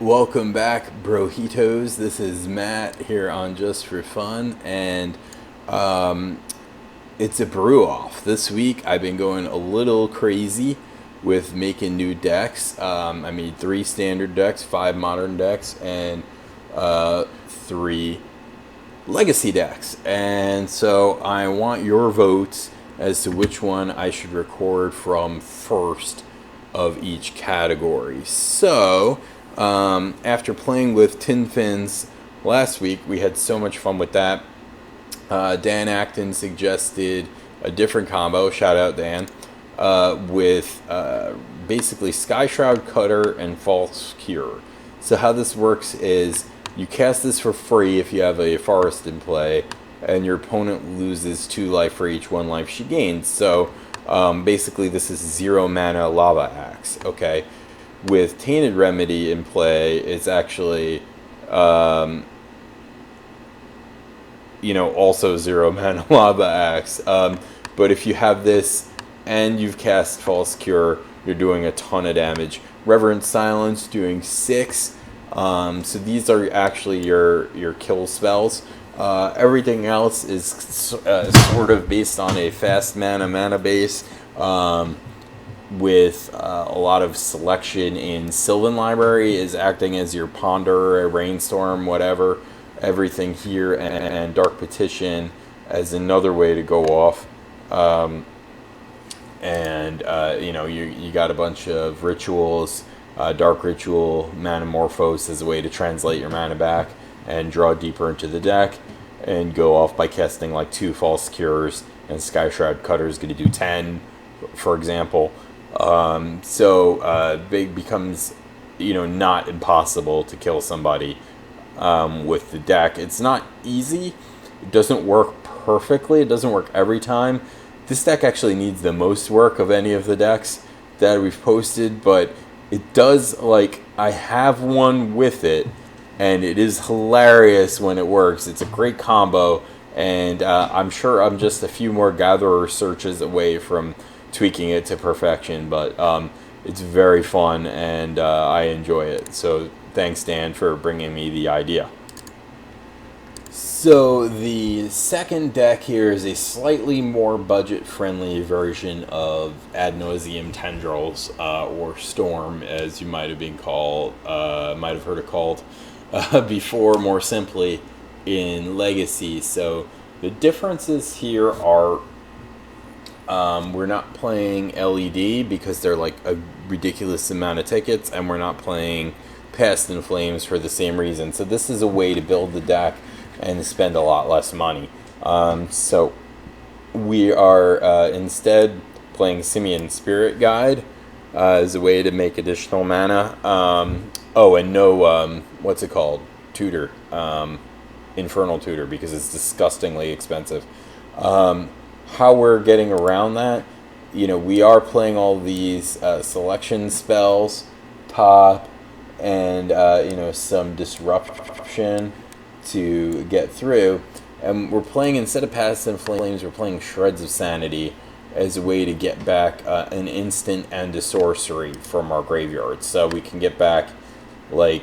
Welcome back, brojitos. This is Matt here on Just for Fun, and um, it's a brew off. This week I've been going a little crazy with making new decks. I made 3 standard decks, 5 modern decks, and 3 legacy decks. And so I want your votes as to which one I should record from first of each category. So, after playing with Tin Fins last week, we had so much fun with that. Dan Acton suggested a different combo. Shout out, Dan. With basically Sky Shroud Cutter and False Cure. So how this works is you cast this for free if you have a forest in play, and your opponent loses 2 life for each 1 life she gains. So basically this is 0 mana Lava Axe. Okay, with Tainted Remedy in play, it's actually also 0 mana Lava Axe. But if you have this and you've cast False Cure, you're doing a ton of damage. Reverent Silence doing 6. So these are actually your kill spells. Everything else is sort of based on a fast mana base, with a lot of selection in Sylvan Library is acting as your Ponder, a Rainstorm, whatever. Everything here, and Dark Petition as another way to go off. You got a bunch of rituals. Dark Ritual, Manamorphose as a way to translate your mana back and draw deeper into the deck, and go off by casting like 2 False Cures, and Sky Shroud Cutter is going to do 10, for example. It becomes, not impossible to kill somebody with the deck. It's not easy. It doesn't work perfectly. It doesn't work every time. This deck actually needs the most work of any of the decks that we've posted, but it does, I have one with it, and it is hilarious when it works. It's a great combo, and I'm sure I'm just a few more Gatherer searches away from tweaking it to perfection, but it's very fun, and I enjoy it. So thanks, Dan, for bringing me the idea. So the second deck here is a slightly more budget-friendly version of Ad Nauseam Tendrils, or Storm, as you might have heard it called before, more simply in Legacy. So the differences here are, we're not playing LED because they're like a ridiculous amount of tickets, and we're not playing Past in Flames for the same reason. So this is a way to build the deck and spend a lot less money. So we are instead playing Simian Spirit Guide as a way to make additional mana. And no, what's it called? Tutor. Infernal Tutor, because it's disgustingly expensive. How we're getting around that, we are playing all these selection spells, top, and some disruption to get through, and we're playing, instead of Past in Flames, we're playing Shreds of Sanity as a way to get back an instant and a sorcery from our graveyard. So we can get back a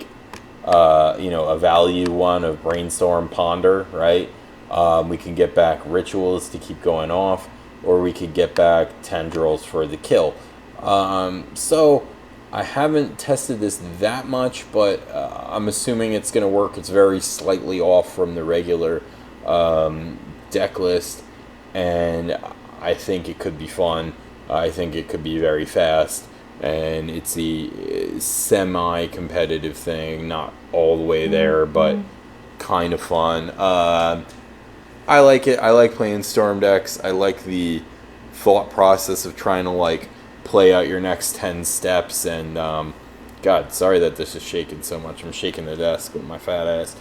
value 1 of Brainstorm Ponder, right? We can get back rituals to keep going off, or we could get back tendrils for the kill. So I haven't tested this that much, but I'm assuming it's going to work. It's very slightly off from the regular deck list, and I think it could be fun. I think it could be very fast, and it's a semi-competitive thing, not all the way there, but kind of fun. I like it. I like playing Storm decks. I like the thought process of trying to play out your next 10 steps, and God, sorry that this is shaking so much. I'm shaking the desk with my fat ass.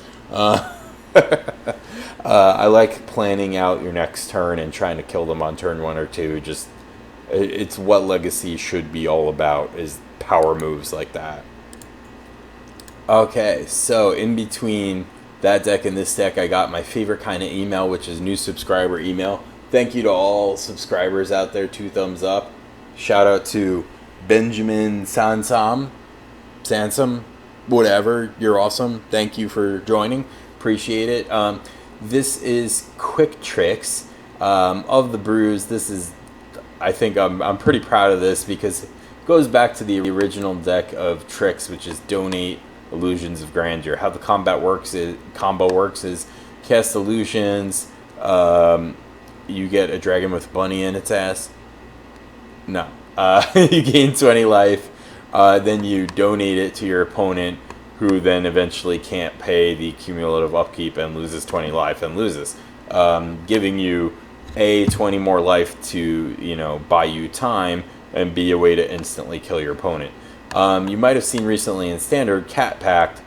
I like planning out your next turn and trying to kill them on turn 1 or 2. Just, it's what Legacy should be all about, is power moves like that. Okay, so in between that deck and this deck, I got my favorite kind of email, which is new subscriber email. Thank you to all subscribers out there. 2 thumbs up. Shout out to Benjamin Sansam, whatever. You're awesome. Thank you for joining. Appreciate it. This is Quick Tricks of the brews. This is, I think I'm pretty proud of this because it goes back to the original deck of tricks, which is donate illusions of grandeur. How the combo works is cast illusions. You get a dragon with bunny in its ass. No. You gain 20 life. Then you donate it to your opponent, who then eventually can't pay the cumulative upkeep and loses 20 life and loses, giving you A, 20 more life to, buy you time, and B, a way to instantly kill your opponent. You might have seen recently in Standard, Cat Pact,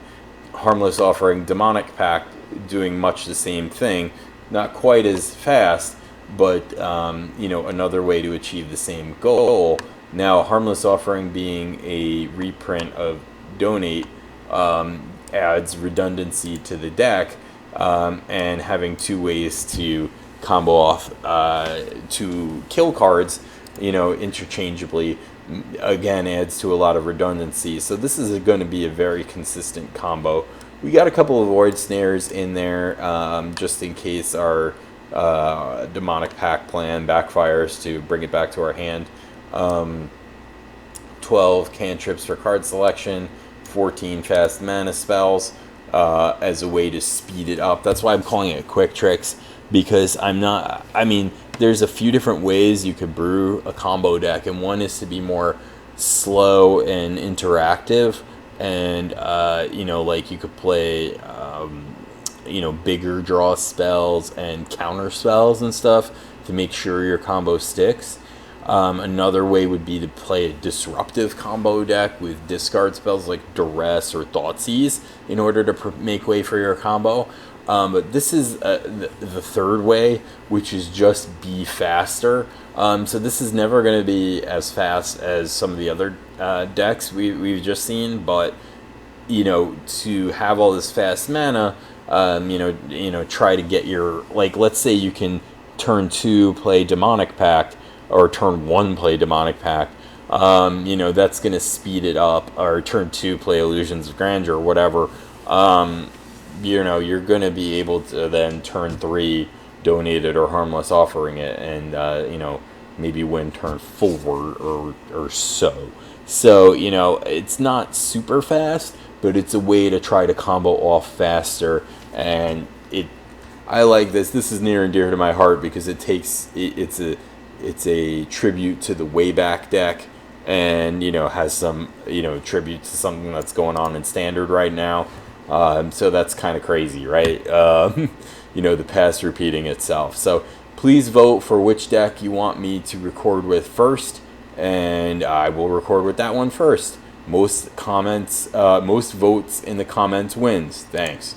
Harmless Offering, Demonic Pact doing much the same thing. Not quite as fast, but, another way to achieve the same goal. Now, Harmless Offering being a reprint of Donate adds redundancy to the deck, and having two ways to combo off to kill cards, interchangeably, again adds to a lot of redundancy. So this is going to be a very consistent combo. We got a couple of Void Snares in there, just in case our Demonic Pact plan backfires, to bring it back to our hand. 12 cantrips for card selection, 14 fast mana spells as a way to speed it up. That's why I'm calling it Quick Tricks, because there's a few different ways you could brew a combo deck, and one is to be more slow and interactive, and you could play bigger draw spells and counter spells and stuff to make sure your combo sticks. Another way would be to play a disruptive combo deck with discard spells like Duress or Thoughtseize in order to make way for your combo. But this is the third way, which is just be faster. So this is never going to be as fast as some of the other decks we've just seen, but to have all this fast mana, try to get your, let's say you can turn 2 play Demonic Pact, or turn 1 play Demonic Pact, that's going to speed it up, or turn 2 play Illusions of Grandeur, or whatever. You're going to be able to then turn 3 donate it or Harmless Offering it, and maybe win turn 4 or so. So it's not super fast, but it's a way to try to combo off faster, and I like this. This is near and dear to my heart because it's a tribute to the Wayback deck, and has some tribute to something that's going on in Standard right now. So that's kind of crazy, right? The past repeating itself. So please vote for which deck you want me to record with first, and I will record with that one first. Most votes in the comments wins. Thanks.